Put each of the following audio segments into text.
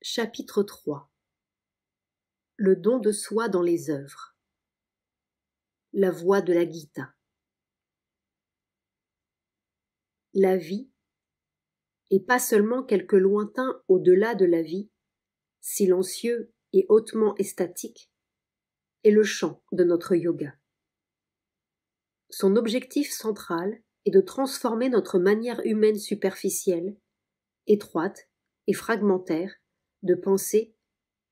Chapitre 3. Le don de soi dans les œuvres. La voie de la Gita. La vie, et pas seulement quelque lointain au-delà de la vie, silencieux et hautement extatique, est le champ de notre yoga. Son objectif central est de transformer notre manière humaine superficielle, étroite et fragmentaire, de penser,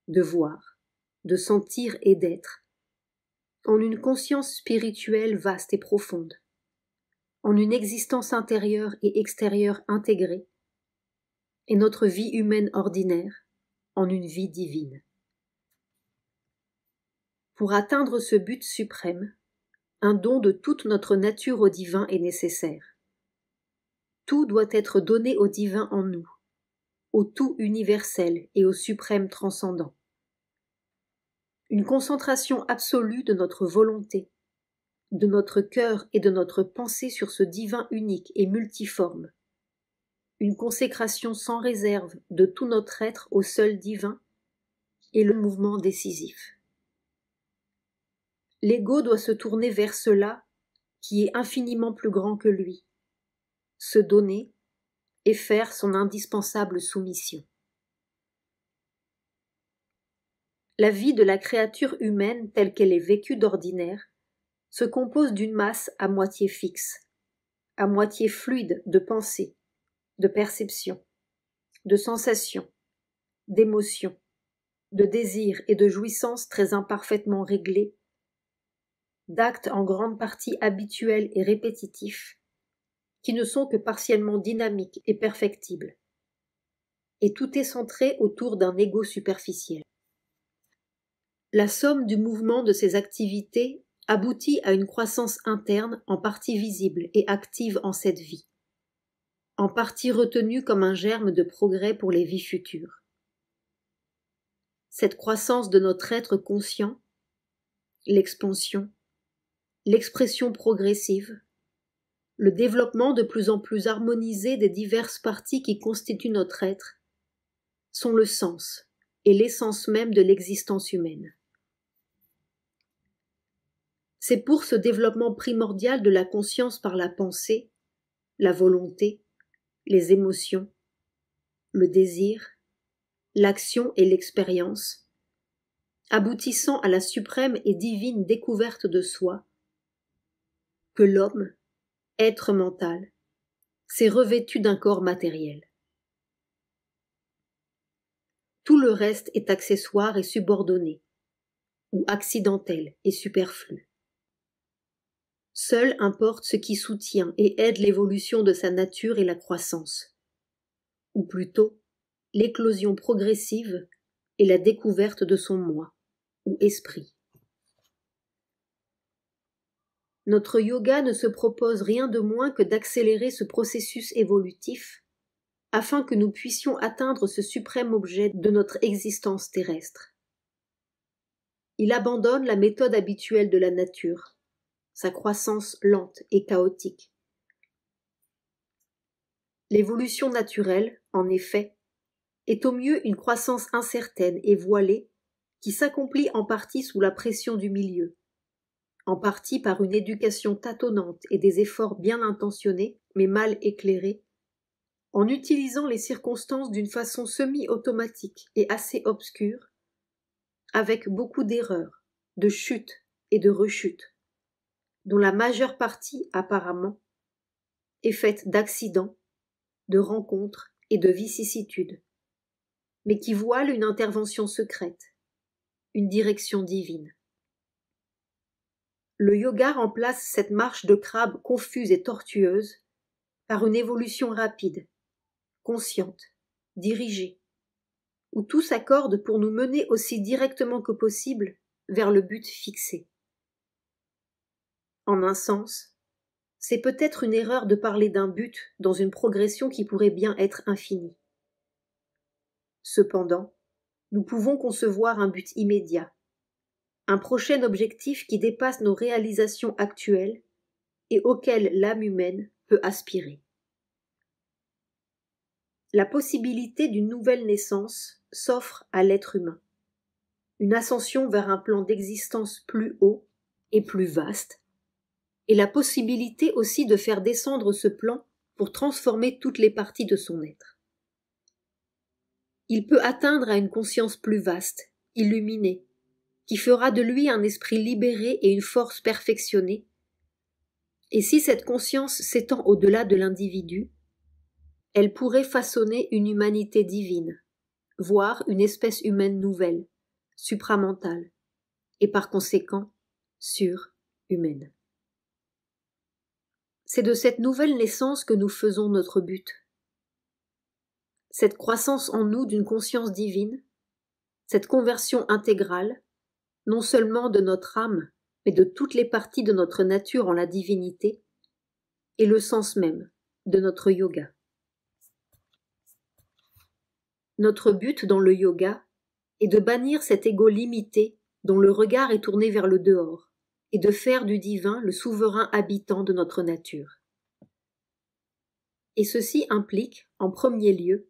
de voir, de sentir et d'être, en une conscience spirituelle vaste et profonde, en une existence intérieure et extérieure intégrée, et notre vie humaine ordinaire en une vie divine. Pour atteindre ce but suprême, un don de toute notre nature au divin est nécessaire. Tout doit être donné au divin en nous, au tout universel et au suprême transcendant. Une concentration absolue de notre volonté, de notre cœur et de notre pensée sur ce divin unique et multiforme. Une consécration sans réserve de tout notre être au seul divin est le mouvement décisif. L'ego doit se tourner vers cela qui est infiniment plus grand que lui, se donner et faire son indispensable soumission. La vie de la créature humaine telle qu'elle est vécue d'ordinaire se compose d'une masse à moitié fixe, à moitié fluide de pensée, de perception, de sensations, d'émotions, de désirs et de jouissances très imparfaitement réglés, d'actes en grande partie habituels et répétitifs, qui ne sont que partiellement dynamiques et perfectibles. Et tout est centré autour d'un ego superficiel. La somme du mouvement de ces activités aboutit à une croissance interne en partie visible et active en cette vie, en partie retenue comme un germe de progrès pour les vies futures. Cette croissance de notre être conscient, l'expansion, l'expression progressive, le développement de plus en plus harmonisé des diverses parties qui constituent notre être, sont le sens et l'essence même de l'existence humaine. C'est pour ce développement primordial de la conscience par la pensée, la volonté, les émotions, le désir, l'action et l'expérience, aboutissant à la suprême et divine découverte de soi, que l'homme, être mental, s'est revêtu d'un corps matériel. Tout le reste est accessoire et subordonné, ou accidentel et superflu. Seul importe ce qui soutient et aide l'évolution de sa nature et la croissance, ou plutôt l'éclosion progressive et la découverte de son moi, ou esprit. Notre yoga ne se propose rien de moins que d'accélérer ce processus évolutif afin que nous puissions atteindre ce suprême objet de notre existence terrestre. Il abandonne la méthode habituelle de la nature, sa croissance lente et chaotique. L'évolution naturelle, en effet, est au mieux une croissance incertaine et voilée qui s'accomplit en partie sous la pression du milieu, en partie par une éducation tâtonnante et des efforts bien intentionnés mais mal éclairés, en utilisant les circonstances d'une façon semi-automatique et assez obscure, avec beaucoup d'erreurs, de chutes et de rechutes, dont la majeure partie, apparemment, est faite d'accidents, de rencontres et de vicissitudes, mais qui voilent une intervention secrète, une direction divine. Le yoga remplace cette marche de crabe confuse et tortueuse par une évolution rapide, consciente, dirigée, où tout s'accorde pour nous mener aussi directement que possible vers le but fixé. En un sens, c'est peut-être une erreur de parler d'un but dans une progression qui pourrait bien être infinie. Cependant, nous pouvons concevoir un but immédiat, un prochain objectif qui dépasse nos réalisations actuelles et auquel l'âme humaine peut aspirer. La possibilité d'une nouvelle naissance s'offre à l'être humain. Une ascension vers un plan d'existence plus haut et plus vaste, et la possibilité aussi de faire descendre ce plan pour transformer toutes les parties de son être. Il peut atteindre à une conscience plus vaste, illuminée, qui fera de lui un esprit libéré et une force perfectionnée. Et si cette conscience s'étend au-delà de l'individu, elle pourrait façonner une humanité divine, voire une espèce humaine nouvelle, supramentale, et par conséquent surhumaine. C'est de cette nouvelle naissance que nous faisons notre but. Cette croissance en nous d'une conscience divine, cette conversion intégrale, non seulement de notre âme, mais de toutes les parties de notre nature en la divinité, est le sens même de notre yoga. Notre but dans le yoga est de bannir cet ego limité dont le regard est tourné vers le dehors, et de faire du divin le souverain habitant de notre nature. Et ceci implique, en premier lieu,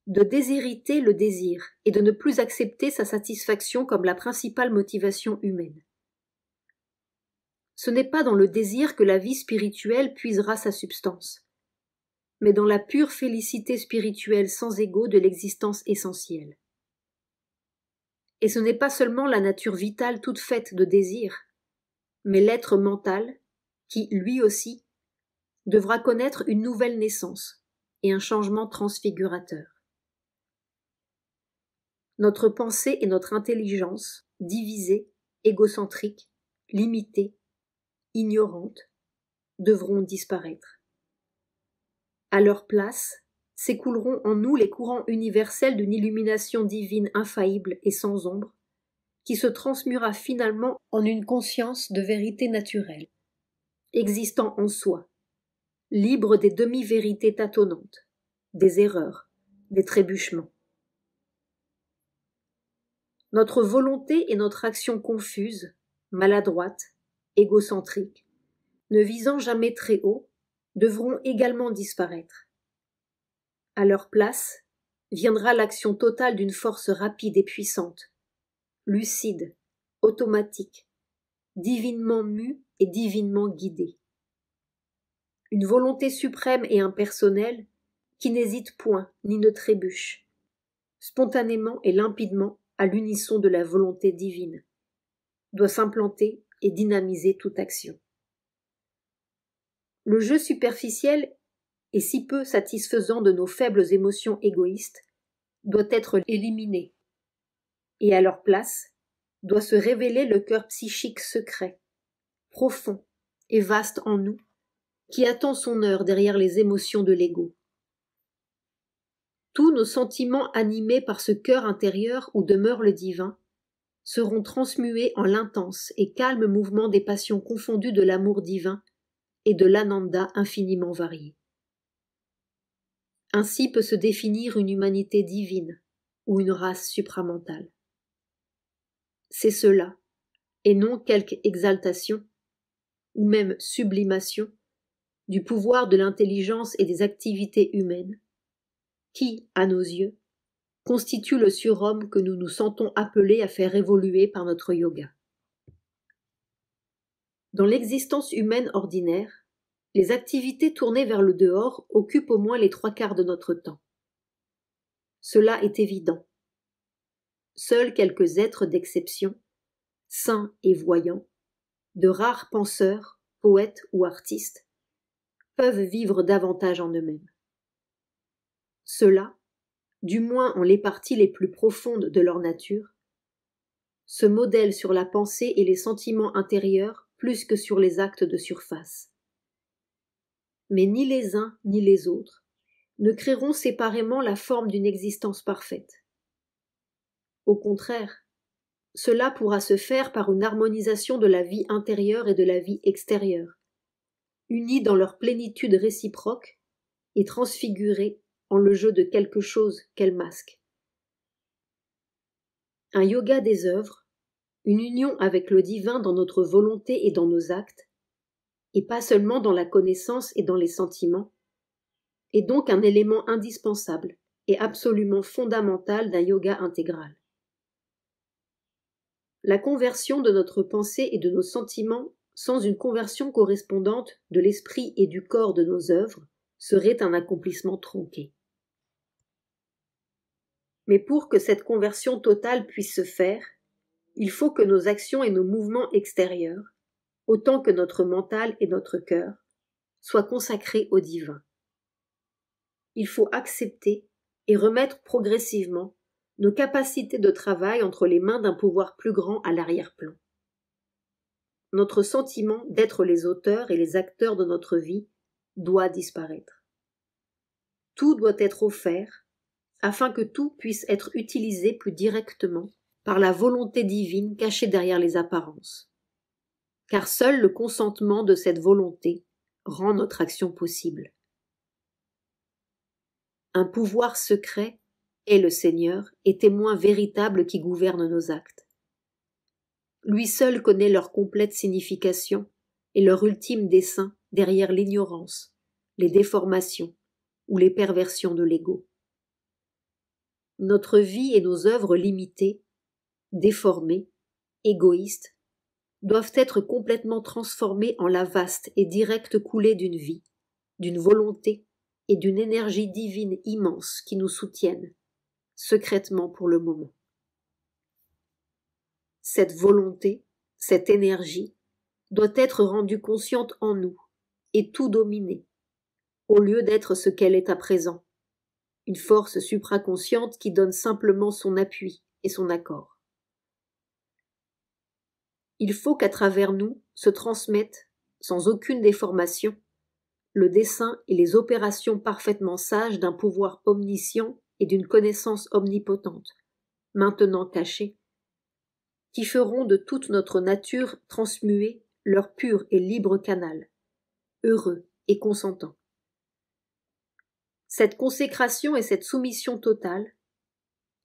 de déshériter le désir et de ne plus accepter sa satisfaction comme la principale motivation humaine. Ce n'est pas dans le désir que la vie spirituelle puisera sa substance, mais dans la pure félicité spirituelle sans ego de l'existence essentielle. Et ce n'est pas seulement la nature vitale toute faite de désir, mais l'être mental qui, lui aussi, devra connaître une nouvelle naissance et un changement transfigurateur. Notre pensée et notre intelligence, divisées, égocentriques, limitées, ignorantes, devront disparaître. À leur place, s'écouleront en nous les courants universels d'une illumination divine infaillible et sans ombre, qui se transmuera finalement en une conscience de vérité naturelle, existant en soi, libre des demi-vérités tâtonnantes, des erreurs, des trébuchements. Notre volonté et notre action confuse, maladroite, égocentrique, ne visant jamais très haut, devront également disparaître. À leur place, viendra l'action totale d'une force rapide et puissante, lucide, automatique, divinement mue et divinement guidée. Une volonté suprême et impersonnelle qui n'hésite point ni ne trébuche, spontanément et limpidement à l'unisson de la volonté divine, doit s'implanter et dynamiser toute action. Le jeu superficiel et si peu satisfaisant de nos faibles émotions égoïstes doit être éliminé, et à leur place doit se révéler le cœur psychique secret, profond et vaste en nous, qui attend son heure derrière les émotions de l'ego. Tous nos sentiments animés par ce cœur intérieur où demeure le divin seront transmués en l'intense et calme mouvement des passions confondues de l'amour divin et de l'ananda infiniment varié. Ainsi peut se définir une humanité divine ou une race supramentale. C'est cela, et non quelque exaltation, ou même sublimation, du pouvoir de l'intelligence et des activités humaines, qui, à nos yeux, constitue le surhomme que nous nous sentons appelés à faire évoluer par notre yoga. Dans l'existence humaine ordinaire, les activités tournées vers le dehors occupent au moins les 3/4 de notre temps. Cela est évident. Seuls quelques êtres d'exception, saints et voyants, de rares penseurs, poètes ou artistes, peuvent vivre davantage en eux-mêmes. Ceux-là, du moins en les parties les plus profondes de leur nature, se modèlent sur la pensée et les sentiments intérieurs plus que sur les actes de surface. Mais ni les uns ni les autres ne créeront séparément la forme d'une existence parfaite. Au contraire, cela pourra se faire par une harmonisation de la vie intérieure et de la vie extérieure, unies dans leur plénitude réciproque et transfigurées en le jeu de quelque chose qu'elles masquent. Un yoga des œuvres, une union avec le divin dans notre volonté et dans nos actes, et pas seulement dans la connaissance et dans les sentiments, est donc un élément indispensable et absolument fondamentale d'un yoga intégral. La conversion de notre pensée et de nos sentiments sans une conversion correspondante de l'esprit et du corps de nos œuvres serait un accomplissement tronqué. Mais pour que cette conversion totale puisse se faire, il faut que nos actions et nos mouvements extérieurs, autant que notre mental et notre cœur, soient consacrés au divin. Il faut accepter et remettre progressivement nos capacités de travail entre les mains d'un pouvoir plus grand à l'arrière-plan. Notre sentiment d'être les auteurs et les acteurs de notre vie doit disparaître. Tout doit être offert afin que tout puisse être utilisé plus directement par la volonté divine cachée derrière les apparences. Car seul le consentement de cette volonté rend notre action possible. Un pouvoir secret est le Seigneur et témoin véritable qui gouverne nos actes. Lui seul connaît leur complète signification et leur ultime dessein derrière l'ignorance, les déformations ou les perversions de l'ego. Notre vie et nos œuvres limitées, déformées, égoïstes, doivent être complètement transformées en la vaste et directe coulée d'une vie, d'une volonté et d'une énergie divine immense qui nous soutiennent, secrètement pour le moment. Cette volonté, cette énergie, doit être rendue consciente en nous et tout dominer, au lieu d'être ce qu'elle est à présent, une force supraconsciente qui donne simplement son appui et son accord. Il faut qu'à travers nous se transmettent, sans aucune déformation, le dessein et les opérations parfaitement sages d'un pouvoir omniscient et d'une connaissance omnipotente, maintenant cachée, qui feront de toute notre nature transmuer leur pur et libre canal, heureux et consentant. Cette consécration et cette soumission totale,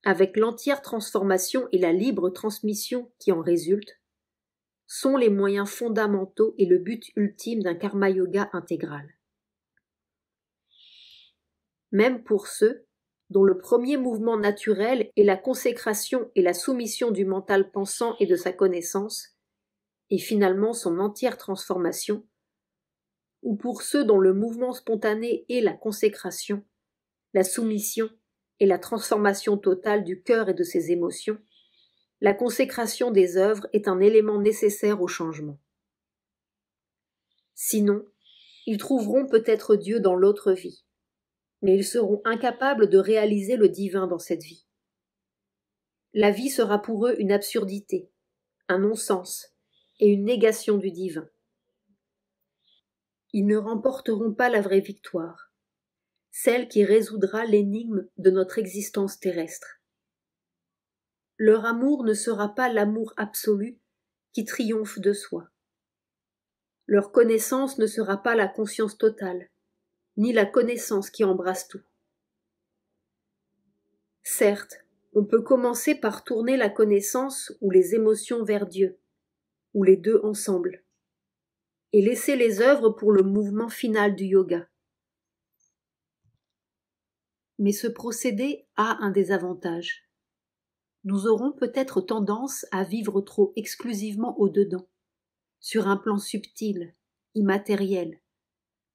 avec l'entière transformation et la libre transmission qui en résultent, sont les moyens fondamentaux et le but ultime d'un karma yoga intégral. Même pour ceux dont le premier mouvement naturel est la consécration et la soumission du mental pensant et de sa connaissance, et finalement son entière transformation, ou pour ceux dont le mouvement spontané est la consécration, la soumission et la transformation totale du cœur et de ses émotions, la consécration des œuvres est un élément nécessaire au changement. Sinon, ils trouveront peut-être Dieu dans l'autre vie, mais ils seront incapables de réaliser le divin dans cette vie. La vie sera pour eux une absurdité, un non-sens et une négation du divin. Ils ne remporteront pas la vraie victoire, celle qui résoudra l'énigme de notre existence terrestre. Leur amour ne sera pas l'amour absolu qui triomphe de soi. Leur connaissance ne sera pas la conscience totale, ni la connaissance qui embrasse tout. Certes, on peut commencer par tourner la connaissance ou les émotions vers Dieu, ou les deux ensemble, et laisser les œuvres pour le mouvement final du yoga. Mais ce procédé a un désavantage. Nous aurons peut-être tendance à vivre trop exclusivement au-dedans, sur un plan subtil, immatériel,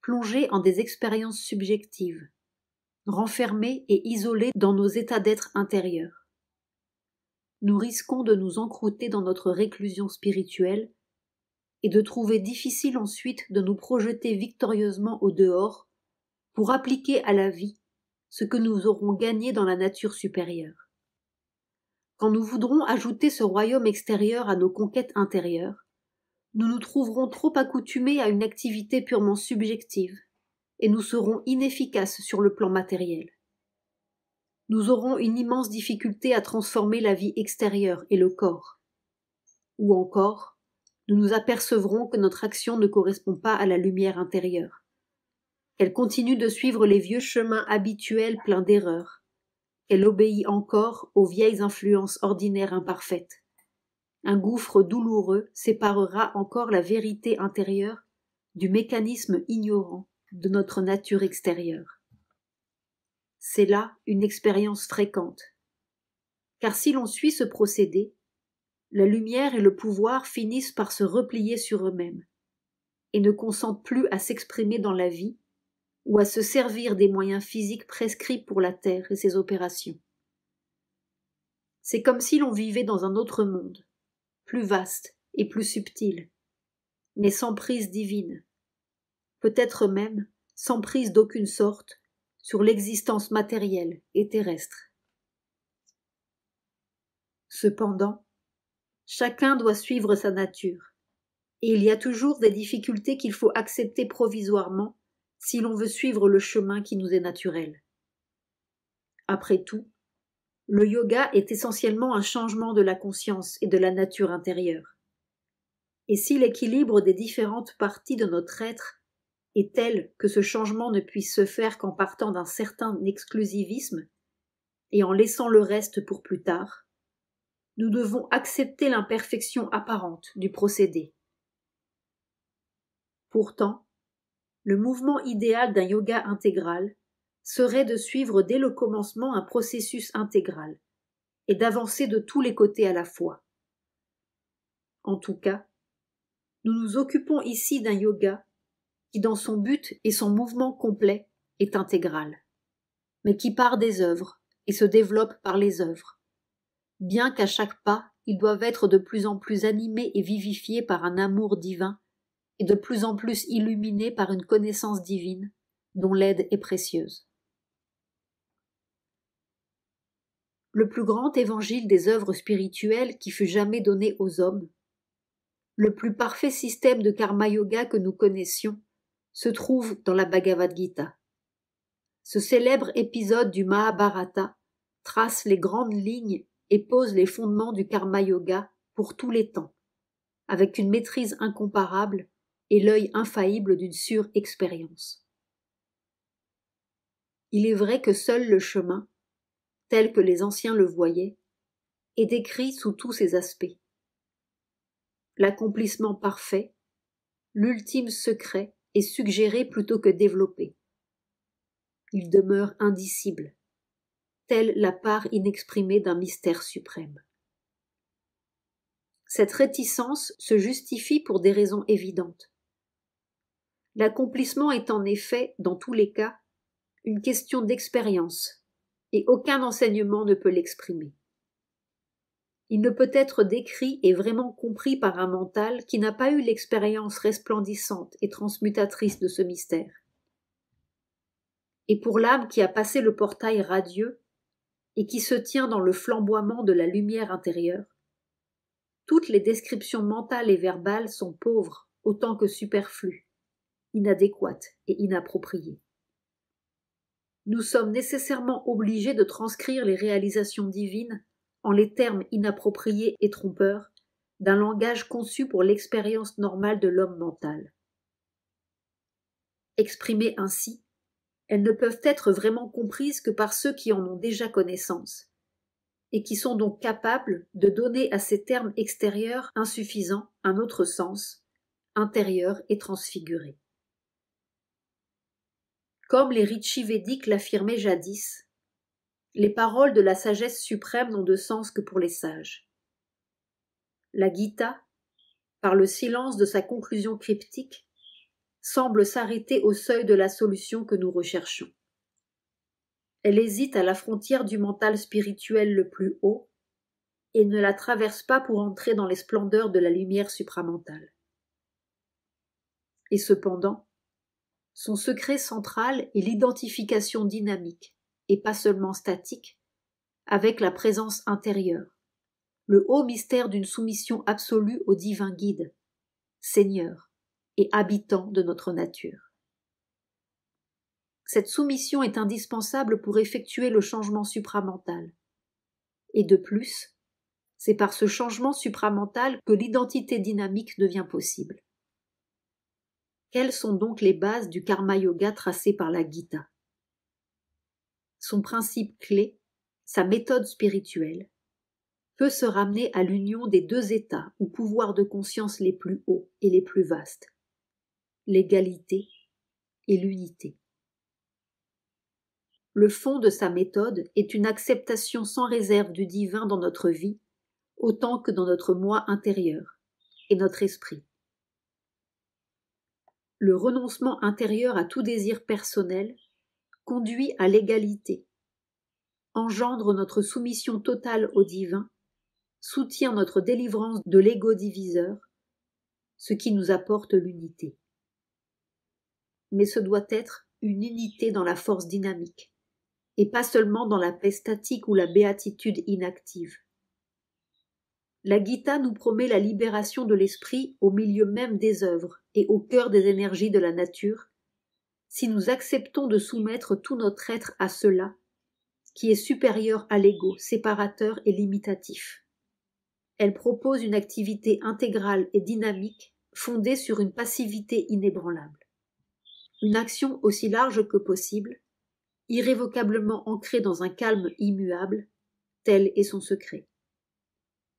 plongé en des expériences subjectives, renfermés et isolés dans nos états d'être intérieurs. Nous risquons de nous encrouter dans notre réclusion spirituelle et de trouver difficile ensuite de nous projeter victorieusement au dehors pour appliquer à la vie ce que nous aurons gagné dans la nature supérieure. Quand nous voudrons ajouter ce royaume extérieur à nos conquêtes intérieures, nous nous trouverons trop accoutumés à une activité purement subjective et nous serons inefficaces sur le plan matériel. Nous aurons une immense difficulté à transformer la vie extérieure et le corps. Ou encore, nous nous apercevrons que notre action ne correspond pas à la lumière intérieure, qu'elle continue de suivre les vieux chemins habituels pleins d'erreurs, qu'elle obéit encore aux vieilles influences ordinaires imparfaites. Un gouffre douloureux séparera encore la vérité intérieure du mécanisme ignorant de notre nature extérieure. c'est là une expérience fréquente. Car si l'on suit ce procédé, la lumière et le pouvoir finissent par se replier sur eux-mêmes et ne consentent plus à s'exprimer dans la vie ou à se servir des moyens physiques prescrits pour la Terre et ses opérations. C'est comme si l'on vivait dans un autre monde, plus vaste et plus subtil, mais sans prise divine, peut-être même sans prise d'aucune sorte sur l'existence matérielle et terrestre. Cependant, chacun doit suivre sa nature, et il y a toujours des difficultés qu'il faut accepter provisoirement si l'on veut suivre le chemin qui nous est naturel. Après tout, le yoga est essentiellement un changement de la conscience et de la nature intérieure. Et si l'équilibre des différentes parties de notre être est tel que ce changement ne puisse se faire qu'en partant d'un certain exclusivisme et en laissant le reste pour plus tard, nous devons accepter l'imperfection apparente du procédé. Pourtant, le mouvement idéal d'un yoga intégral serait de suivre dès le commencement un processus intégral et d'avancer de tous les côtés à la fois. En tout cas, nous nous occupons ici d'un yoga qui, dans son but et son mouvement complet, est intégral, mais qui part des œuvres et se développe par les œuvres, bien qu'à chaque pas, ils doivent être de plus en plus animés et vivifiés par un amour divin et de plus en plus illuminés par une connaissance divine dont l'aide est précieuse. Le plus grand évangile des œuvres spirituelles qui fut jamais donné aux hommes, le plus parfait système de karma yoga que nous connaissions, se trouve dans la Bhagavad Gita. Ce célèbre épisode du Mahabharata trace les grandes lignes et pose les fondements du karma yoga pour tous les temps, avec une maîtrise incomparable et l'œil infaillible d'une sûre expérience. Il est vrai que seul le chemin, tel que les anciens le voyaient, est décrit sous tous ses aspects. L'accomplissement parfait, l'ultime secret est suggéré plutôt que développé. Il demeure indicible, telle la part inexprimée d'un mystère suprême. Cette réticence se justifie pour des raisons évidentes. L'accomplissement est en effet, dans tous les cas, une question d'expérience, et aucun enseignement ne peut l'exprimer. Il ne peut être décrit et vraiment compris par un mental qui n'a pas eu l'expérience resplendissante et transmutatrice de ce mystère. Et pour l'âme qui a passé le portail radieux et qui se tient dans le flamboiement de la lumière intérieure, toutes les descriptions mentales et verbales sont pauvres autant que superflues, inadéquates et inappropriées. Nous sommes nécessairement obligés de transcrire les réalisations divines en les termes inappropriés et trompeurs d'un langage conçu pour l'expérience normale de l'homme mental. Exprimées ainsi, elles ne peuvent être vraiment comprises que par ceux qui en ont déjà connaissance, et qui sont donc capables de donner à ces termes extérieurs insuffisants un autre sens, intérieur et transfiguré. Comme les rishis védiques l'affirmaient jadis, les paroles de la sagesse suprême n'ont de sens que pour les sages. La Gita, par le silence de sa conclusion cryptique, semble s'arrêter au seuil de la solution que nous recherchons. Elle hésite à la frontière du mental spirituel le plus haut et ne la traverse pas pour entrer dans les splendeurs de la lumière supramentale. Et cependant, son secret central est l'identification dynamique, et pas seulement statique, avec la présence intérieure, le haut mystère d'une soumission absolue au divin guide, Seigneur et habitant de notre nature. Cette soumission est indispensable pour effectuer le changement supramental. Et de plus, c'est par ce changement supramental que l'identité dynamique devient possible. Quelles sont donc les bases du karma yoga tracé par la Gita ? Son principe clé, sa méthode spirituelle, peut se ramener à l'union des deux états ou pouvoirs de conscience les plus hauts et les plus vastes, l'égalité et l'unité. Le fond de sa méthode est une acceptation sans réserve du divin dans notre vie, autant que dans notre moi intérieur et notre esprit. Le renoncement intérieur à tout désir personnel conduit à l'égalité, engendre notre soumission totale au divin, soutient notre délivrance de l'ego diviseur, ce qui nous apporte l'unité. Mais ce doit être une unité dans la force dynamique, et pas seulement dans la paix statique ou la béatitude inactive. La Gita nous promet la libération de l'esprit au milieu même des œuvres et au cœur des énergies de la nature, si nous acceptons de soumettre tout notre être à cela, qui est supérieur à l'ego, séparateur et limitatif. Elle propose une activité intégrale et dynamique, fondée sur une passivité inébranlable. Une action aussi large que possible, irrévocablement ancrée dans un calme immuable, tel est son secret.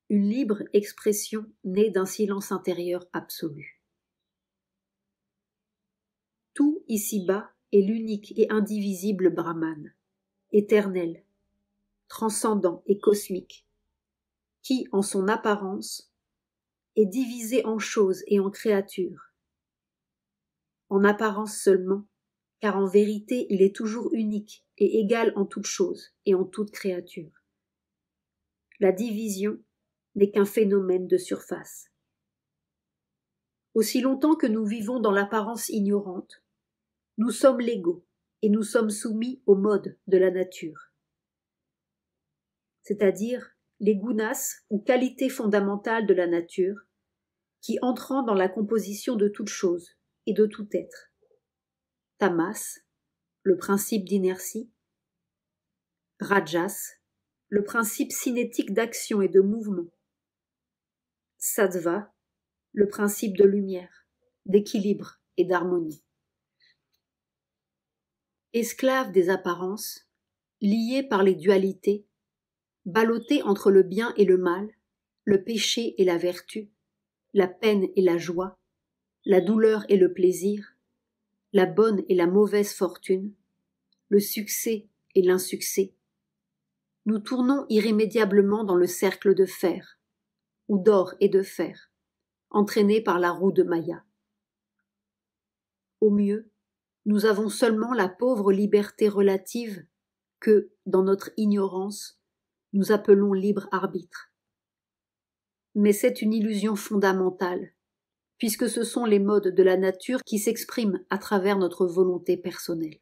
Une libre expression née d'un silence intérieur absolu. Tout ici-bas est l'unique et indivisible Brahman, éternel, transcendant et cosmique, qui, en son apparence, est divisé en choses et en créatures. En apparence seulement, car en vérité il est toujours unique et égal en toutes choses et en toute créature. La division n'est qu'un phénomène de surface. Aussi longtemps que nous vivons dans l'apparence ignorante, nous sommes l'ego et nous sommes soumis aux modes de la nature, c'est-à-dire les gunas ou qualités fondamentales de la nature qui entrant dans la composition de toute chose et de tout être. Tamas, le principe d'inertie, Rajas, le principe cinétique d'action et de mouvement, Sattva, le principe de lumière, d'équilibre et d'harmonie. Esclaves des apparences, liés par les dualités, ballottés entre le bien et le mal, le péché et la vertu, la peine et la joie, la douleur et le plaisir, la bonne et la mauvaise fortune, le succès et l'insuccès, nous tournons irrémédiablement dans le cercle de fer, ou d'or et de fer, entraînés par la roue de Maya. Au mieux, nous avons seulement la pauvre liberté relative que, dans notre ignorance, nous appelons libre arbitre. Mais c'est une illusion fondamentale, puisque ce sont les modes de la nature qui s'expriment à travers notre volonté personnelle.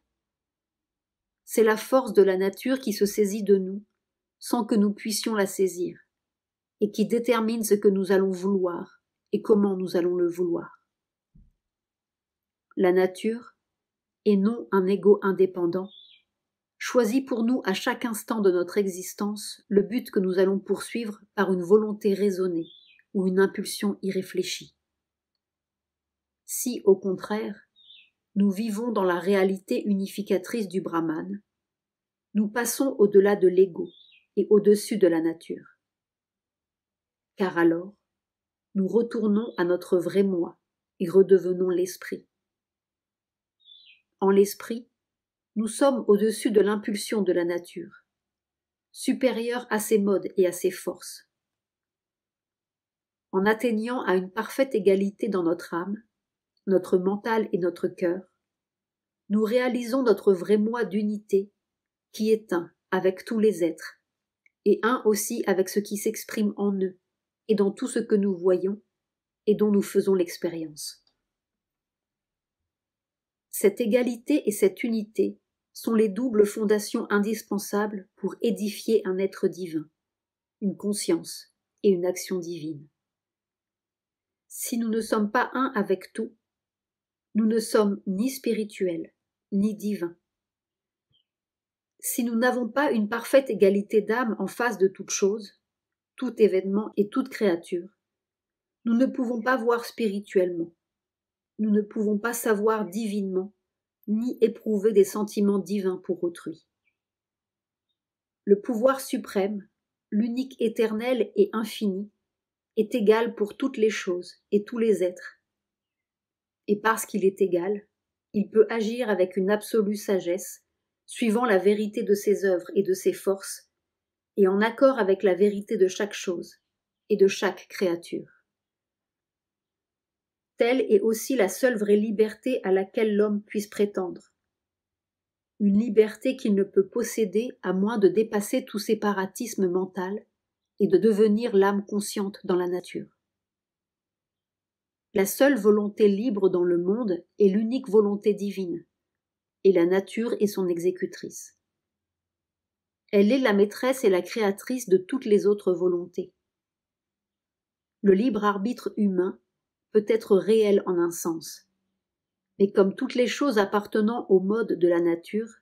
C'est la force de la nature qui se saisit de nous, sans que nous puissions la saisir, et qui détermine ce que nous allons vouloir et comment nous allons le vouloir. La nature, et non un ego indépendant, choisit pour nous à chaque instant de notre existence le but que nous allons poursuivre par une volonté raisonnée ou une impulsion irréfléchie. Si, au contraire, nous vivons dans la réalité unificatrice du Brahman, nous passons au-delà de l'ego et au-dessus de la nature. Car alors, nous retournons à notre vrai moi et redevenons l'esprit. En l'esprit, nous sommes au-dessus de l'impulsion de la nature, supérieurs à ses modes et à ses forces. En atteignant à une parfaite égalité dans notre âme, notre mental et notre cœur, nous réalisons notre vrai moi d'unité qui est un avec tous les êtres, et un aussi avec ce qui s'exprime en eux et dans tout ce que nous voyons et dont nous faisons l'expérience. Cette égalité et cette unité sont les doubles fondations indispensables pour édifier un être divin, une conscience et une action divine. Si nous ne sommes pas un avec tout, nous ne sommes ni spirituels, ni divins. Si nous n'avons pas une parfaite égalité d'âme en face de toute chose, tout événement et toute créature, nous ne pouvons pas voir spirituellement, nous ne pouvons pas savoir divinement, ni éprouver des sentiments divins pour autrui. Le pouvoir suprême, l'unique éternel et infini, est égal pour toutes les choses et tous les êtres. Et parce qu'il est égal, il peut agir avec une absolue sagesse suivant la vérité de ses œuvres et de ses forces, et en accord avec la vérité de chaque chose et de chaque créature. Telle est aussi la seule vraie liberté à laquelle l'homme puisse prétendre. Une liberté qu'il ne peut posséder à moins de dépasser tout séparatisme mental et de devenir l'âme consciente dans la nature. La seule volonté libre dans le monde est l'unique volonté divine, et la nature est son exécutrice. Elle est la maîtresse et la créatrice de toutes les autres volontés. Le libre arbitre humain peut être réel en un sens, mais comme toutes les choses appartenant au mode de la nature,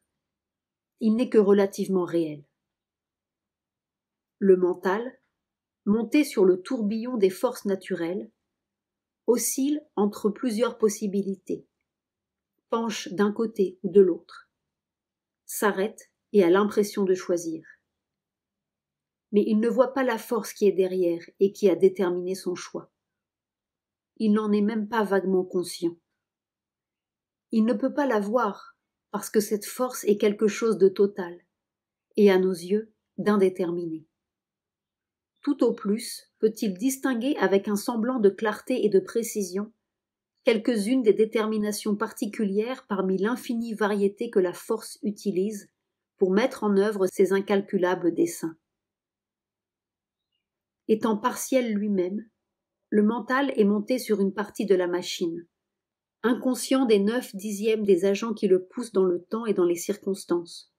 il n'est que relativement réel. Le mental, monté sur le tourbillon des forces naturelles, oscille entre plusieurs possibilités, penche d'un côté ou de l'autre, s'arrête et a l'impression de choisir. Mais il ne voit pas la force qui est derrière et qui a déterminé son choix. Il n'en est même pas vaguement conscient. Il ne peut pas la voir parce que cette force est quelque chose de total et à nos yeux d'indéterminé. Tout au plus peut-il distinguer avec un semblant de clarté et de précision quelques-unes des déterminations particulières parmi l'infinie variété que la force utilise pour mettre en œuvre ses incalculables desseins. Étant partiel lui-même, le mental est monté sur une partie de la machine, inconscient des 9/10 des agents qui le poussent dans le temps et dans les circonstances,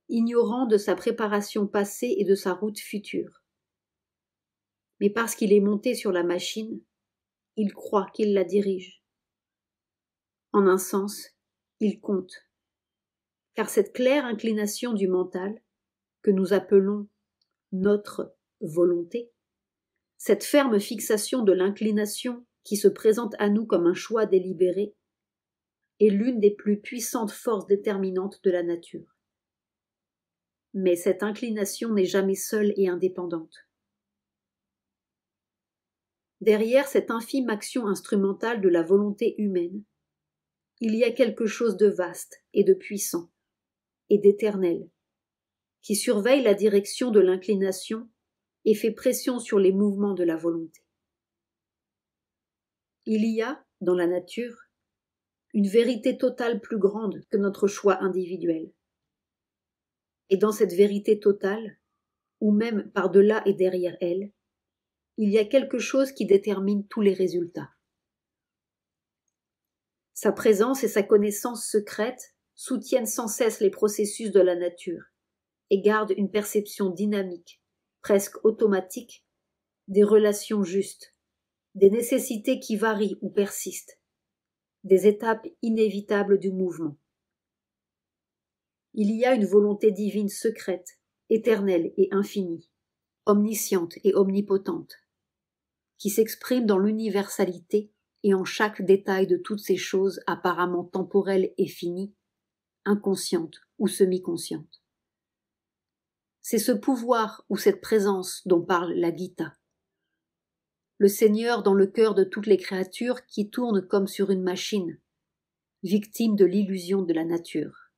ignorant de sa préparation passée et de sa route future. Mais parce qu'il est monté sur la machine, il croit qu'il la dirige. En un sens, il compte, car cette claire inclination du mental, que nous appelons notre volonté, cette ferme fixation de l'inclination qui se présente à nous comme un choix délibéré, est l'une des plus puissantes forces déterminantes de la nature. Mais cette inclination n'est jamais seule et indépendante. Derrière cette infime action instrumentale de la volonté humaine, il y a quelque chose de vaste et de puissant et d'éternel, qui surveille la direction de l'inclination et fait pression sur les mouvements de la volonté. Il y a, dans la nature, une vérité totale plus grande que notre choix individuel. Et dans cette vérité totale, ou même par-delà et derrière elle, il y a quelque chose qui détermine tous les résultats. Sa présence et sa connaissance secrète soutiennent sans cesse les processus de la nature et gardent une perception dynamique, presque automatique, des relations justes, des nécessités qui varient ou persistent, des étapes inévitables du mouvement. Il y a une volonté divine secrète, éternelle et infinie, omnisciente et omnipotente, qui s'exprime dans l'universalité et en chaque détail de toutes ces choses apparemment temporelles et finies, inconscientes ou semi-conscientes. C'est ce pouvoir ou cette présence dont parle la Gita. Le Seigneur dans le cœur de toutes les créatures qui tourne comme sur une machine, victime de l'illusion de la nature.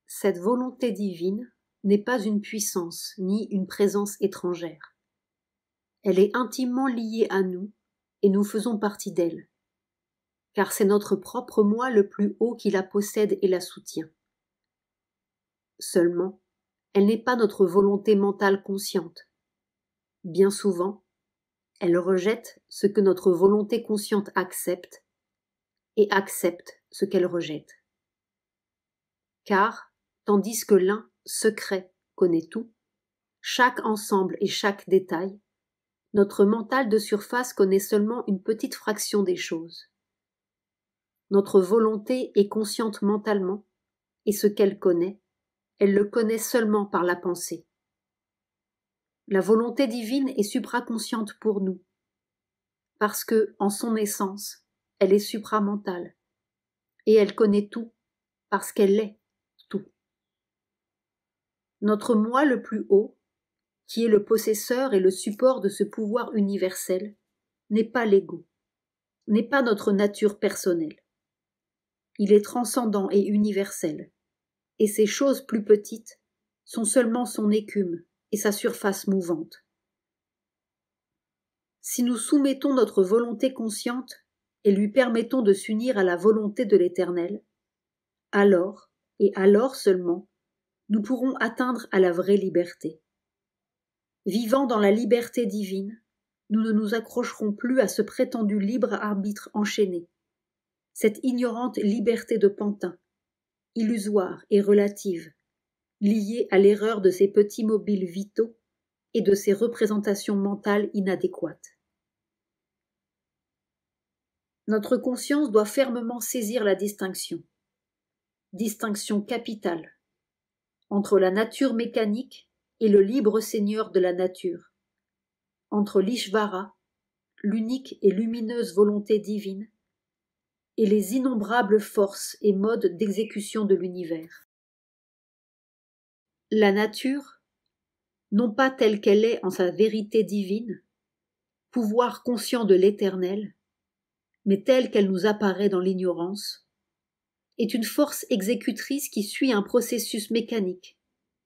Cette volonté divine n'est pas une puissance ni une présence étrangère. Elle est intimement liée à nous et nous faisons partie d'elle, car c'est notre propre moi le plus haut qui la possède et la soutient. Seulement, elle n'est pas notre volonté mentale consciente. Bien souvent, elle rejette ce que notre volonté consciente accepte et accepte ce qu'elle rejette. Car, tandis que l'un, secret, connaît tout, chaque ensemble et chaque détail, notre mental de surface connaît seulement une petite fraction des choses. Notre volonté est consciente mentalement, et ce qu'elle connaît, elle le connaît seulement par la pensée. La volonté divine est supraconsciente pour nous, parce que, en son essence, elle est supramentale, et elle connaît tout, parce qu'elle est tout. Notre moi le plus haut, qui est le possesseur et le support de ce pouvoir universel, n'est pas l'ego, n'est pas notre nature personnelle. Il est transcendant et universel, et ces choses plus petites sont seulement son écume et sa surface mouvante. Si nous soumettons notre volonté consciente et lui permettons de s'unir à la volonté de l'Éternel, alors, et alors seulement, nous pourrons atteindre à la vraie liberté. Vivant dans la liberté divine, nous ne nous accrocherons plus à ce prétendu libre arbitre enchaîné, cette ignorante liberté de pantin, illusoire et relative, liée à l'erreur de ses petits mobiles vitaux et de ses représentations mentales inadéquates. Notre conscience doit fermement saisir la distinction capitale, entre la nature mécanique et le libre seigneur de la nature, entre l'Ishvara, l'unique et lumineuse volonté divine, et les innombrables forces et modes d'exécution de l'univers. La nature, non pas telle qu'elle est en sa vérité divine, pouvoir conscient de l'Éternel, mais telle qu'elle nous apparaît dans l'ignorance, est une force exécutrice qui suit un processus mécanique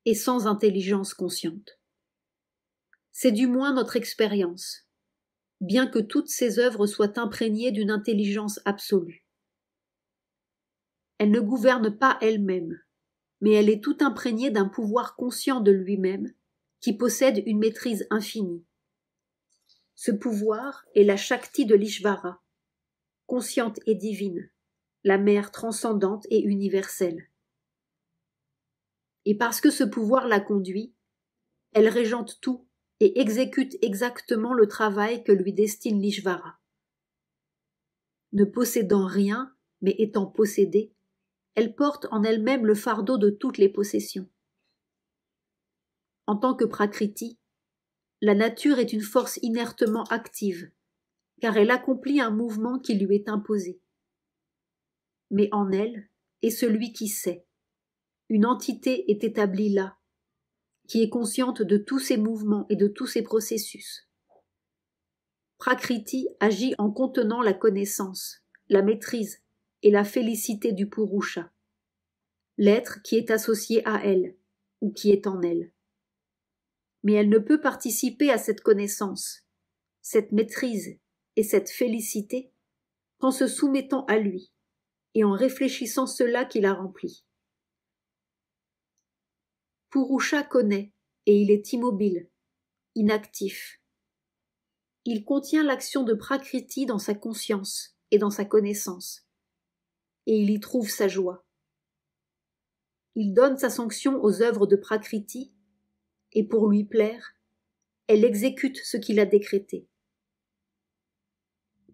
et sans intelligence consciente. C'est du moins notre expérience, bien que toutes ses œuvres soient imprégnées d'une intelligence absolue. Elle ne gouverne pas elle-même, mais elle est tout imprégnée d'un pouvoir conscient de lui-même qui possède une maîtrise infinie. Ce pouvoir est la Shakti de l'Ishvara, consciente et divine, la mère transcendante et universelle. Et parce que ce pouvoir la conduit, elle régente tout et exécute exactement le travail que lui destine l'Ishvara. Ne possédant rien, mais étant possédée, elle porte en elle-même le fardeau de toutes les possessions. En tant que Prakriti, la nature est une force inertement active, car elle accomplit un mouvement qui lui est imposé. Mais en elle est celui qui sait. Une entité est établie là, qui est consciente de tous ses mouvements et de tous ses processus. Prakriti agit en contenant la connaissance, la maîtrise et la félicité du Purusha, l'être qui est associé à elle ou qui est en elle. Mais elle ne peut participer à cette connaissance, cette maîtrise et cette félicité qu'en se soumettant à lui et en réfléchissant cela qui la remplit. Purusha connaît et il est immobile, inactif. Il contient l'action de Prakriti dans sa conscience et dans sa connaissance, et il y trouve sa joie. Il donne sa sanction aux œuvres de Prakriti, et pour lui plaire, elle exécute ce qu'il a décrété.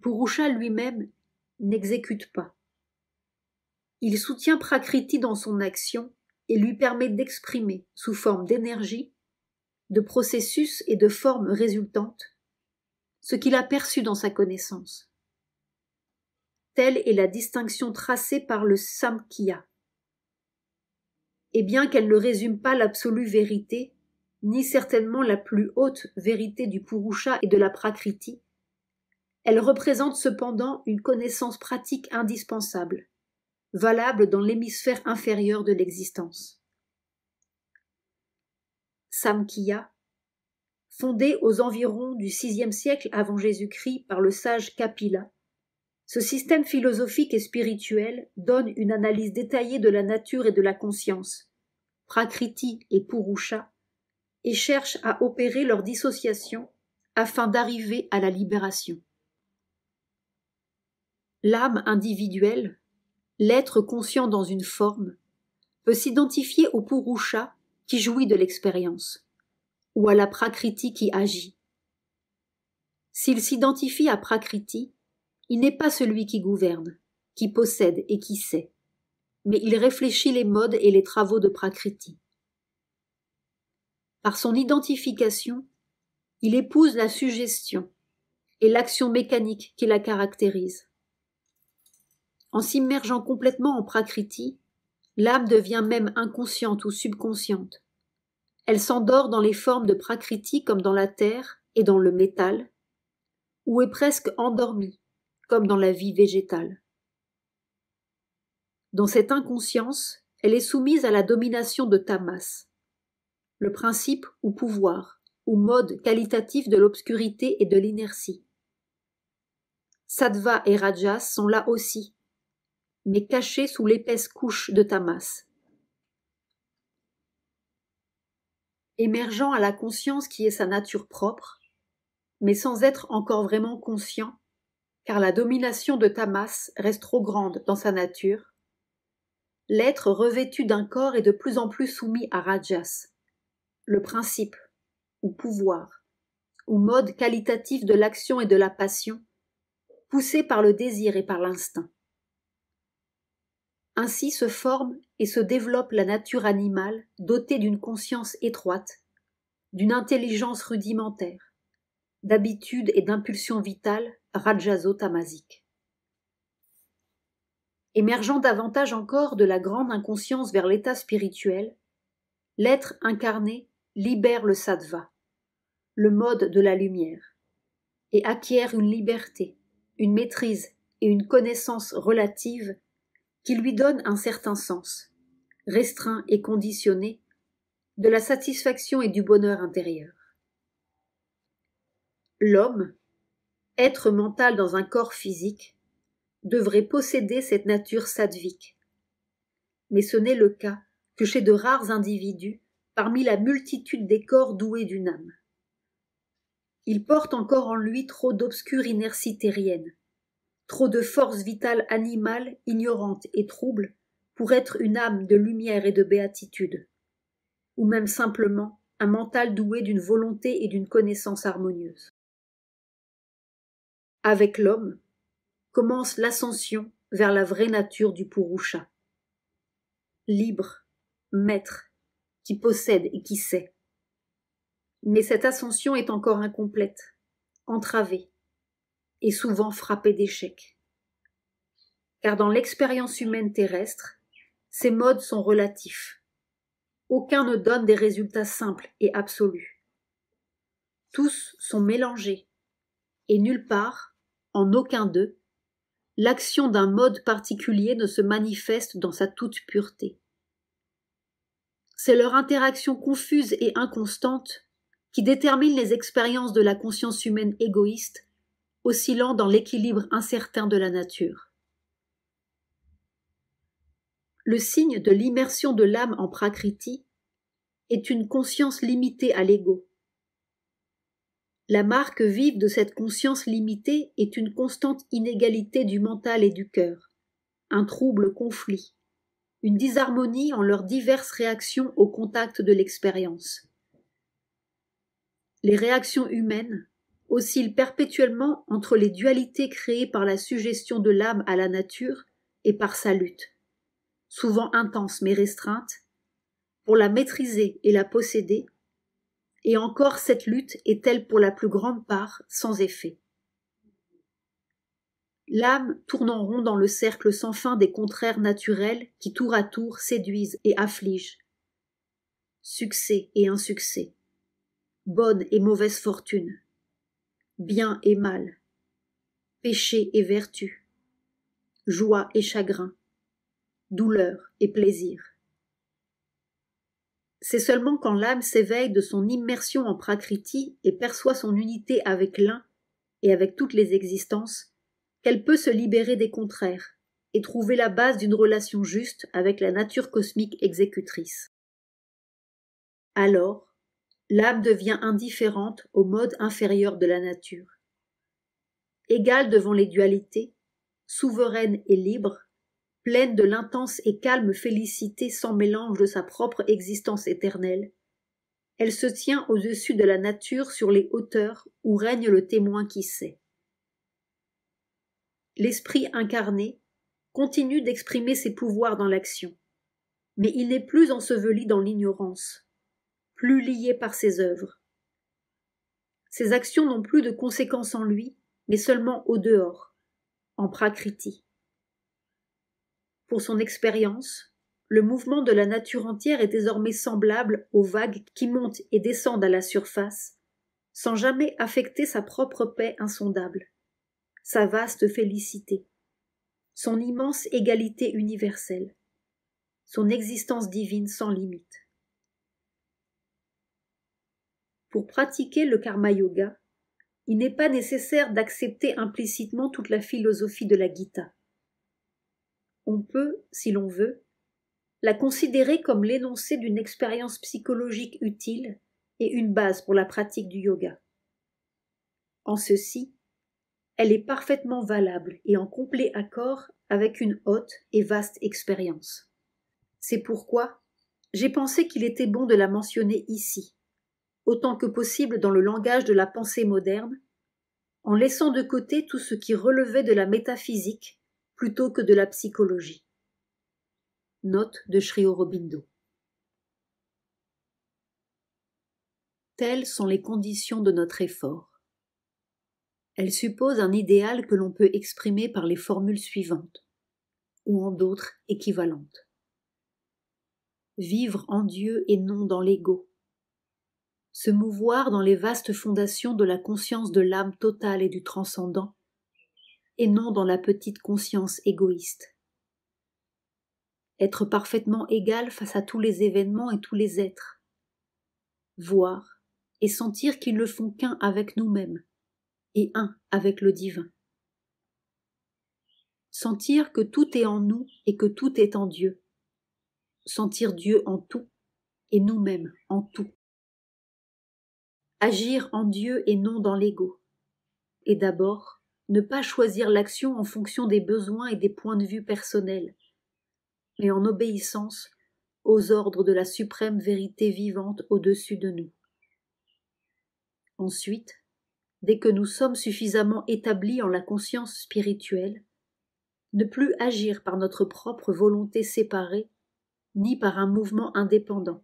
Purusha lui-même n'exécute pas. Il soutient Prakriti dans son action et lui permet d'exprimer, sous forme d'énergie, de processus et de formes résultantes, ce qu'il a perçu dans sa connaissance. Telle est la distinction tracée par le Samkhya. Et bien qu'elle ne résume pas l'absolue vérité, ni certainement la plus haute vérité du Purusha et de la Prakriti, elle représente cependant une connaissance pratique indispensable, valable dans l'hémisphère inférieur de l'existence. Samkhya, fondé aux environs du VIe siècle avant Jésus-Christ par le sage Kapila, ce système philosophique et spirituel donne une analyse détaillée de la nature et de la conscience, Prakriti et Purusha, et cherche à opérer leur dissociation afin d'arriver à la libération. L'âme individuelle, l'être conscient dans une forme, peut s'identifier au Purusha qui jouit de l'expérience, ou à la Prakriti qui agit. S'il s'identifie à Prakriti, il n'est pas celui qui gouverne, qui possède et qui sait, mais il réfléchit les modes et les travaux de Prakriti. Par son identification, il épouse la suggestion et l'action mécanique qui la caractérise. En s'immergeant complètement en Prakriti, l'âme devient même inconsciente ou subconsciente. Elle s'endort dans les formes de Prakriti comme dans la terre et dans le métal, ou est presque endormie, comme dans la vie végétale. Dans cette inconscience, elle est soumise à la domination de tamas, le principe ou pouvoir, ou mode qualitatif de l'obscurité et de l'inertie. Sattva et rajas sont là aussi, mais cachés sous l'épaisse couche de tamas. Émergeant à la conscience qui est sa nature propre, mais sans être encore vraiment conscient, car la domination de tamas reste trop grande dans sa nature, l'être revêtu d'un corps est de plus en plus soumis à rajas, le principe, ou pouvoir, ou mode qualitatif de l'action et de la passion, poussé par le désir et par l'instinct. Ainsi se forme et se développe la nature animale dotée d'une conscience étroite, d'une intelligence rudimentaire, d'habitudes et d'impulsions vitales rajaso-tamasiques. Émergeant davantage encore de la grande inconscience vers l'état spirituel, l'être incarné libère le sattva, le mode de la lumière, et acquiert une liberté, une maîtrise et une connaissance relative qui lui donne un certain sens, restreint et conditionné, de la satisfaction et du bonheur intérieur. L'homme, être mental dans un corps physique, devrait posséder cette nature sattvique. Mais ce n'est le cas que chez de rares individus parmi la multitude des corps doués d'une âme. Il porte encore en lui trop d'obscure inertie terrienne, trop de force vitale animale ignorante et trouble pour être une âme de lumière et de béatitude, ou même simplement un mental doué d'une volonté et d'une connaissance harmonieuse. Avec l'homme commence l'ascension vers la vraie nature du Purusha. Libre, maître, qui possède et qui sait. Mais cette ascension est encore incomplète, entravée, et souvent frappée d'échecs. Car dans l'expérience humaine terrestre, ces modes sont relatifs. Aucun ne donne des résultats simples et absolus. Tous sont mélangés, et nulle part, en aucun d'eux, l'action d'un mode particulier ne se manifeste dans sa toute pureté. C'est leur interaction confuse et inconstante qui détermine les expériences de la conscience humaine égoïste, oscillant dans l'équilibre incertain de la nature. Le signe de l'immersion de l'âme en prakriti est une conscience limitée à l'ego. La marque vive de cette conscience limitée est une constante inégalité du mental et du cœur, un trouble conflit, une disharmonie en leurs diverses réactions au contact de l'expérience. Les réactions humaines oscillent perpétuellement entre les dualités créées par la suggestion de l'âme à la nature et par sa lutte, souvent intense mais restreinte, pour la maîtriser et la posséder, et encore cette lutte est-elle pour la plus grande part sans effet. L'âme tourne en rond dans le cercle sans fin des contraires naturels qui tour à tour séduisent et affligent. Succès et insuccès, bonne et mauvaise fortune, bien et mal, péché et vertu, joie et chagrin, douleur et plaisir. C'est seulement quand l'âme s'éveille de son immersion en prakriti et perçoit son unité avec l'un et avec toutes les existences qu'elle peut se libérer des contraires et trouver la base d'une relation juste avec la nature cosmique exécutrice. Alors, l'âme devient indifférente au mode inférieur de la nature. Égale devant les dualités, souveraine et libre, pleine de l'intense et calme félicité sans mélange de sa propre existence éternelle, elle se tient au-dessus de la nature sur les hauteurs où règne le témoin qui sait. L'esprit incarné continue d'exprimer ses pouvoirs dans l'action, mais il n'est plus enseveli dans l'ignorance, plus lié par ses œuvres. Ses actions n'ont plus de conséquences en lui, mais seulement au dehors, en prakriti. Pour son expérience, le mouvement de la nature entière est désormais semblable aux vagues qui montent et descendent à la surface, sans jamais affecter sa propre paix insondable, sa vaste félicité, son immense égalité universelle. son existence divine sans limite. Pour pratiquer le karma yoga, il n'est pas nécessaire d'accepter implicitement toute la philosophie de la Gita. On peut, si l'on veut, la considérer comme l'énoncé d'une expérience psychologique utile et une base pour la pratique du yoga. En ceci, elle est parfaitement valable et en complet accord avec une haute et vaste expérience. C'est pourquoi j'ai pensé qu'il était bon de la mentionner ici, autant que possible dans le langage de la pensée moderne, en laissant de côté tout ce qui relevait de la métaphysique plutôt que de la psychologie. Note de Sri Aurobindo. Telles sont les conditions de notre effort. Elles supposent un idéal que l'on peut exprimer par les formules suivantes, ou en d'autres équivalentes. Vivre en Dieu et non dans l'ego. Se mouvoir dans les vastes fondations de la conscience de l'âme totale et du transcendant, et non dans la petite conscience égoïste. Être parfaitement égal face à tous les événements et tous les êtres. Voir et sentir qu'ils ne font qu'un avec nous-mêmes, et un avec le divin. Sentir que tout est en nous et que tout est en Dieu. Sentir Dieu en tout et nous-mêmes en tout. Agir en Dieu et non dans l'ego. Et d'abord, ne pas choisir l'action en fonction des besoins et des points de vue personnels, mais en obéissance aux ordres de la suprême vérité vivante au-dessus de nous. Ensuite, dès que nous sommes suffisamment établis en la conscience spirituelle, ne plus agir par notre propre volonté séparée, ni par un mouvement indépendant,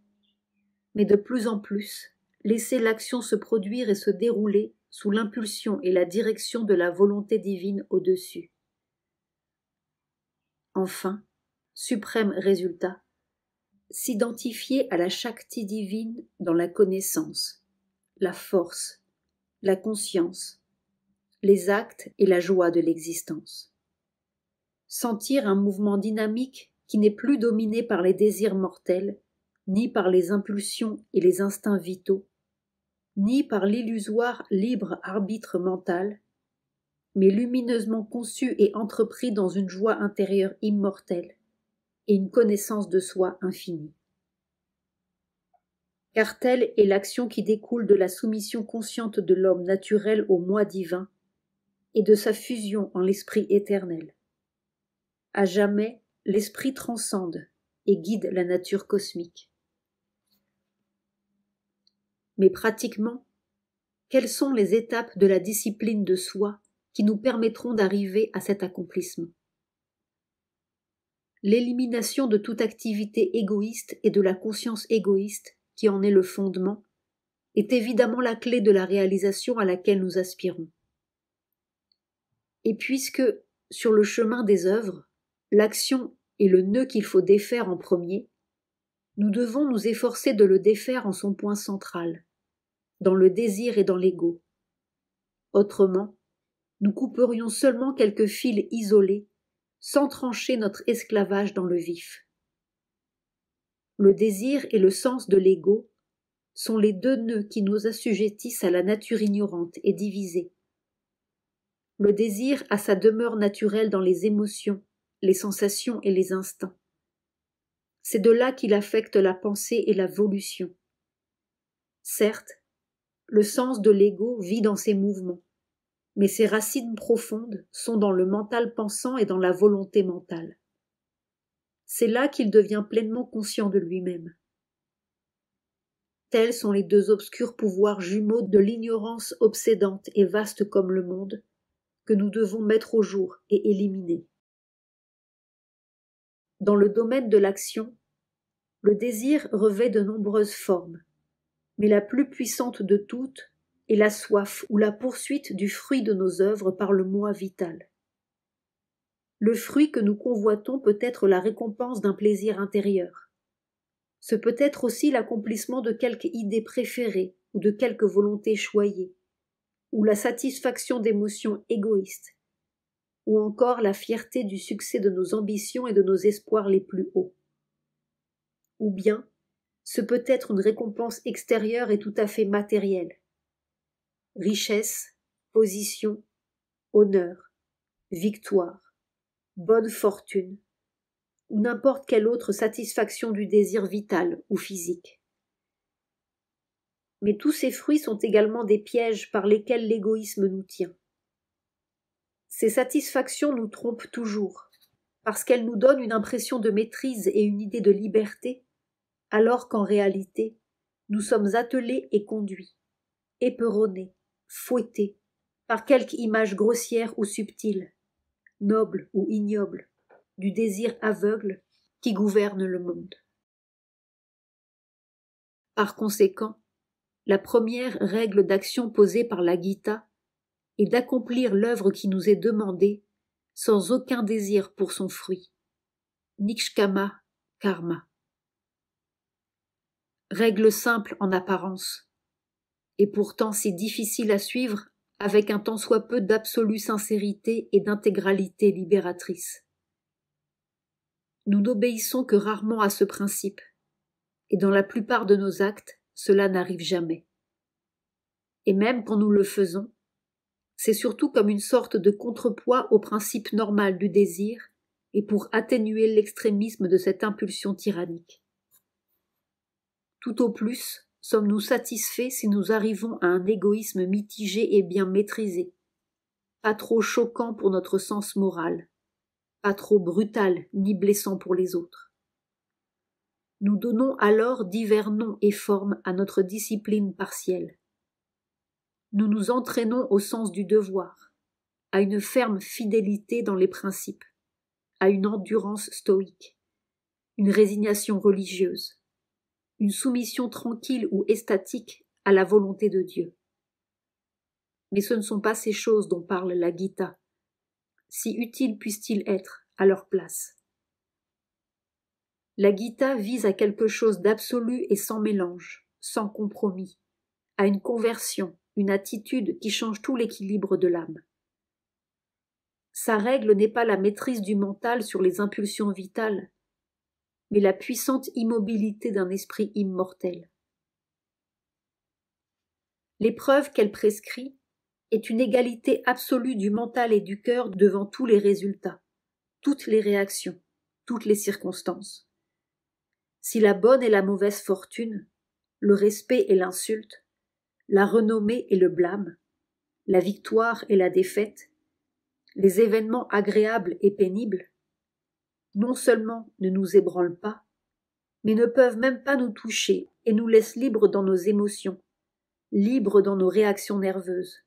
mais de plus en plus laisser l'action se produire et se dérouler sous l'impulsion et la direction de la volonté divine au-dessus. Enfin, suprême résultat, s'identifier à la Shakti divine dans la connaissance, la force, la conscience, les actes et la joie de l'existence. Sentir un mouvement dynamique qui n'est plus dominé par les désirs mortels, ni par les impulsions et les instincts vitaux, ni par l'illusoire libre arbitre mental, mais lumineusement conçu et entrepris dans une joie intérieure immortelle et une connaissance de soi infinie. Car telle est l'action qui découle de la soumission consciente de l'homme naturel au moi divin et de sa fusion en l'esprit éternel. À jamais, l'esprit transcende et guide la nature cosmique. Mais pratiquement, quelles sont les étapes de la discipline de soi qui nous permettront d'arriver à cet accomplissement? L'élimination de toute activité égoïste et de la conscience égoïste, qui en est le fondement, est évidemment la clé de la réalisation à laquelle nous aspirons. Et puisque, sur le chemin des œuvres, l'action est le nœud qu'il faut défaire en premier, nous devons nous efforcer de le défaire en son point central, dans le désir et dans l'ego. Autrement, nous couperions seulement quelques fils isolés, sans trancher notre esclavage dans le vif. Le désir et le sens de l'ego sont les deux nœuds qui nous assujettissent à la nature ignorante et divisée. Le désir a sa demeure naturelle dans les émotions, les sensations et les instincts. C'est de là qu'il affecte la pensée et la volition. Certes, le sens de l'ego vit dans ses mouvements, mais ses racines profondes sont dans le mental pensant et dans la volonté mentale. C'est là qu'il devient pleinement conscient de lui-même. Tels sont les deux obscurs pouvoirs jumeaux de l'ignorance obsédante et vaste comme le monde, que nous devons mettre au jour et éliminer. Dans le domaine de l'action, le désir revêt de nombreuses formes, mais la plus puissante de toutes est la soif ou la poursuite du fruit de nos œuvres par le moi vital. Le fruit que nous convoitons peut être la récompense d'un plaisir intérieur. Ce peut être aussi l'accomplissement de quelque idée préférée ou de quelque volonté choyée, ou la satisfaction d'émotions égoïstes, ou encore la fierté du succès de nos ambitions et de nos espoirs les plus hauts. ou bien ce peut être une récompense extérieure et tout à fait matérielle. Richesse, position, honneur, victoire, bonne fortune, ou n'importe quelle autre satisfaction du désir vital ou physique. Mais tous ces fruits sont également des pièges par lesquels l'égoïsme nous tient. Ces satisfactions nous trompent toujours, parce qu'elles nous donnent une impression de maîtrise et une idée de liberté, alors qu'en réalité, nous sommes attelés et conduits, éperonnés, fouettés, par quelque image grossière ou subtile, noble ou ignoble, du désir aveugle qui gouverne le monde. Par conséquent, la première règle d'action posée par la Gita est d'accomplir l'œuvre qui nous est demandée sans aucun désir pour son fruit. Nikshkama karma. Règle simple en apparence, et pourtant si difficile à suivre avec un tant soit peu d'absolue sincérité et d'intégralité libératrice. Nous n'obéissons que rarement à ce principe, et dans la plupart de nos actes, cela n'arrive jamais. Et même quand nous le faisons, c'est surtout comme une sorte de contrepoids au principe normal du désir et pour atténuer l'extrémisme de cette impulsion tyrannique. Tout au plus, sommes-nous satisfaits si nous arrivons à un égoïsme mitigé et bien maîtrisé, pas trop choquant pour notre sens moral, pas trop brutal ni blessant pour les autres. Nous donnons alors divers noms et formes à notre discipline partielle. Nous nous entraînons au sens du devoir, à une ferme fidélité dans les principes, à une endurance stoïque, une résignation religieuse, une soumission tranquille ou extatique à la volonté de Dieu. Mais ce ne sont pas ces choses dont parle la Gita, si utiles puissent-ils être à leur place. La Gita vise à quelque chose d'absolu et sans mélange, sans compromis, à une conversion, une attitude qui change tout l'équilibre de l'âme. Sa règle n'est pas la maîtrise du mental sur les impulsions vitales, mais la puissante immobilité d'un esprit immortel. L'épreuve qu'elle prescrit est une égalité absolue du mental et du cœur devant tous les résultats, toutes les réactions, toutes les circonstances. Si la bonne et la mauvaise fortune, le respect et l'insulte, la renommée et le blâme, la victoire et la défaite, les événements agréables et pénibles, non seulement ne nous ébranlent pas, mais ne peuvent même pas nous toucher et nous laissent libres dans nos émotions, libres dans nos réactions nerveuses,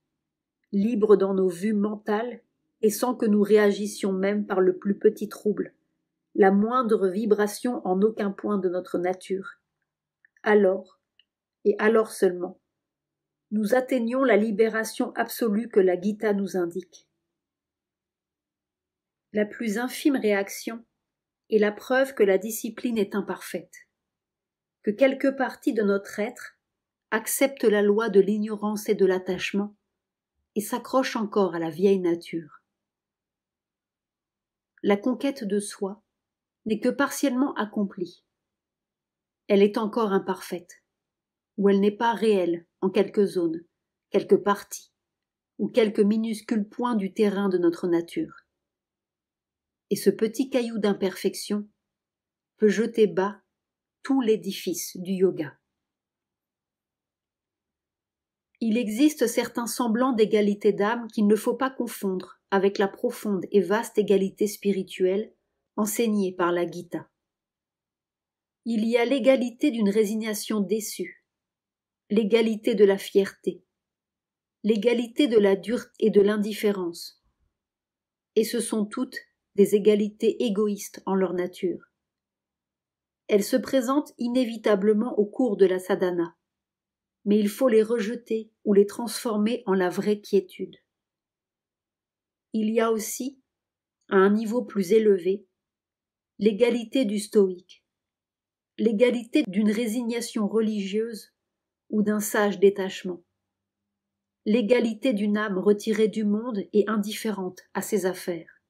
libres dans nos vues mentales et sans que nous réagissions même par le plus petit trouble, la moindre vibration en aucun point de notre nature. Alors, et alors seulement, nous atteignons la libération absolue que la Gita nous indique. La plus infime réaction est la preuve que la discipline est imparfaite, que quelque partie de notre être accepte la loi de l'ignorance et de l'attachement et s'accroche encore à la vieille nature. La conquête de soi n'est que partiellement accomplie. Elle est encore imparfaite, ou elle n'est pas réelle en quelques zones, quelques parties, ou quelques minuscules points du terrain de notre nature. Et ce petit caillou d'imperfection peut jeter bas tout l'édifice du yoga. Il existe certains semblants d'égalité d'âme qu'il ne faut pas confondre avec la profonde et vaste égalité spirituelle enseignée par la Gita. Il y a l'égalité d'une résignation déçue, l'égalité de la fierté, l'égalité de la dureté et de l'indifférence, et ce sont toutes des égalités égoïstes en leur nature. Elles se présentent inévitablement au cours de la sadhana, mais il faut les rejeter ou les transformer en la vraie quiétude. Il y a aussi, à un niveau plus élevé, l'égalité du stoïque, l'égalité d'une résignation religieuse ou d'un sage détachement, l'égalité d'une âme retirée du monde et indifférente à ses affaires.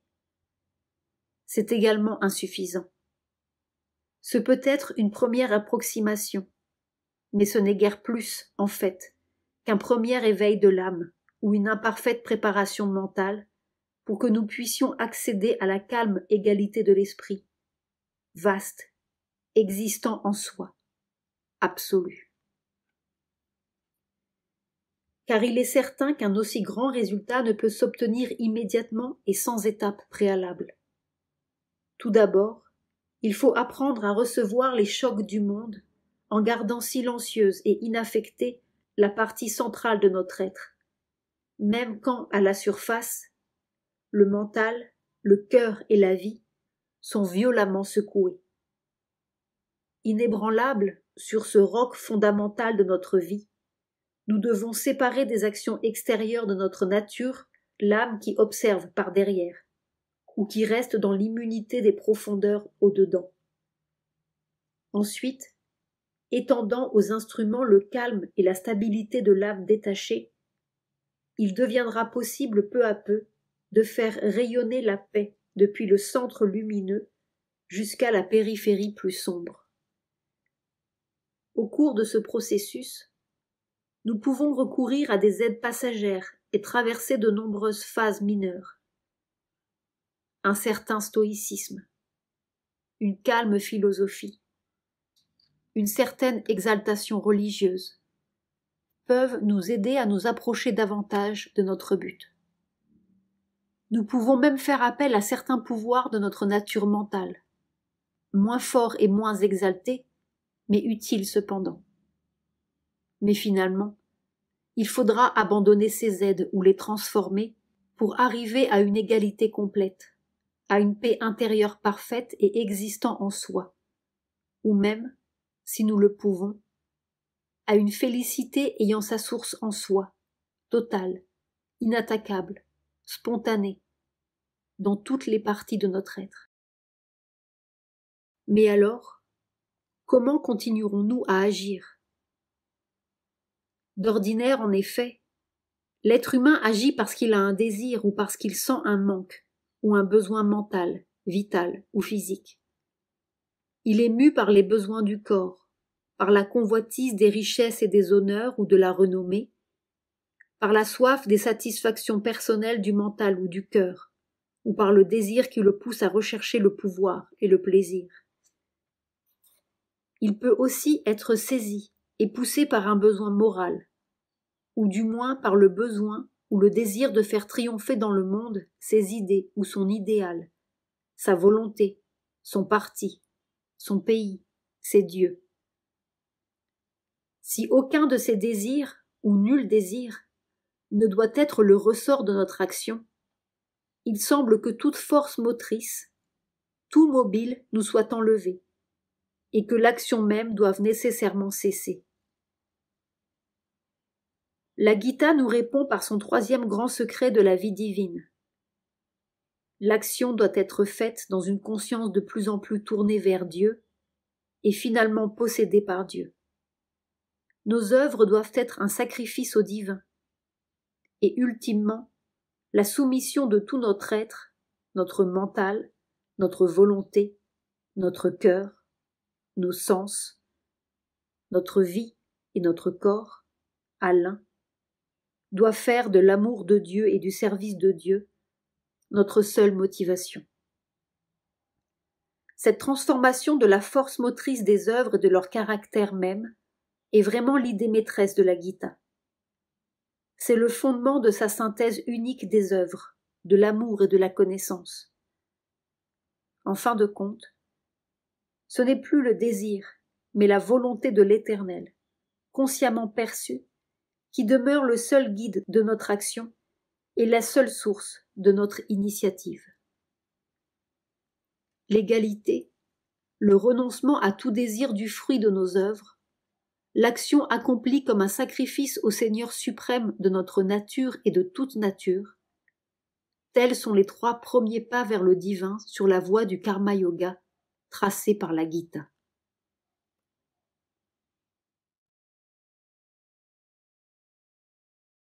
C'est également insuffisant. Ce peut être une première approximation, mais ce n'est guère plus, en fait, qu'un premier éveil de l'âme ou une imparfaite préparation mentale pour que nous puissions accéder à la calme égalité de l'esprit, vaste, existant en soi, absolu. Car il est certain qu'un aussi grand résultat ne peut s'obtenir immédiatement et sans étape préalable. Tout d'abord, il faut apprendre à recevoir les chocs du monde en gardant silencieuse et inaffectée la partie centrale de notre être, même quand, à la surface, le mental, le cœur et la vie sont violemment secoués. Inébranlables sur ce roc fondamental de notre vie, nous devons séparer des actions extérieures de notre nature l'âme qui observe par derrière, ou qui reste dans l'immunité des profondeurs au-dedans. Ensuite, étendant aux instruments le calme et la stabilité de l'âme détachée, il deviendra possible peu à peu de faire rayonner la paix depuis le centre lumineux jusqu'à la périphérie plus sombre. Au cours de ce processus, nous pouvons recourir à des aides passagères et traverser de nombreuses phases mineures. Un certain stoïcisme, une calme philosophie, une certaine exaltation religieuse peuvent nous aider à nous approcher davantage de notre but. Nous pouvons même faire appel à certains pouvoirs de notre nature mentale, moins forts et moins exaltés, mais utiles cependant. Mais finalement, il faudra abandonner ces aides ou les transformer pour arriver à une égalité complète, à une paix intérieure parfaite et existant en soi, ou même, si nous le pouvons, à une félicité ayant sa source en soi, totale, inattaquable, spontanée, dans toutes les parties de notre être. Mais alors, comment continuerons-nous à agir ? D'ordinaire, en effet, l'être humain agit parce qu'il a un désir ou parce qu'il sent un manque ou un besoin mental, vital ou physique. Il est mu par les besoins du corps, par la convoitise des richesses et des honneurs ou de la renommée, par la soif des satisfactions personnelles du mental ou du cœur, ou par le désir qui le pousse à rechercher le pouvoir et le plaisir. Il peut aussi être saisi et poussé par un besoin moral, ou du moins par le besoin ou le désir de faire triompher dans le monde ses idées ou son idéal, sa volonté, son parti, son pays, ses dieux. Si aucun de ces désirs, ou nul désir, ne doit être le ressort de notre action, il semble que toute force motrice, tout mobile nous soit enlevé, et que l'action même doive nécessairement cesser. La Gita nous répond par son troisième grand secret de la vie divine. L'action doit être faite dans une conscience de plus en plus tournée vers Dieu et finalement possédée par Dieu. Nos œuvres doivent être un sacrifice au divin et ultimement la soumission de tout notre être, notre mental, notre volonté, notre cœur, nos sens, notre vie et notre corps à l'un, doit faire de l'amour de Dieu et du service de Dieu notre seule motivation. Cette transformation de la force motrice des œuvres et de leur caractère même est vraiment l'idée maîtresse de la Gita. C'est le fondement de sa synthèse unique des œuvres, de l'amour et de la connaissance. En fin de compte, ce n'est plus le désir, mais la volonté de l'Éternel, consciemment perçue, qui demeure le seul guide de notre action et la seule source de notre initiative. L'égalité, le renoncement à tout désir du fruit de nos œuvres, l'action accomplie comme un sacrifice au Seigneur suprême de notre nature et de toute nature, tels sont les 3 premiers pas vers le divin sur la voie du Karma Yoga tracée par la Gita.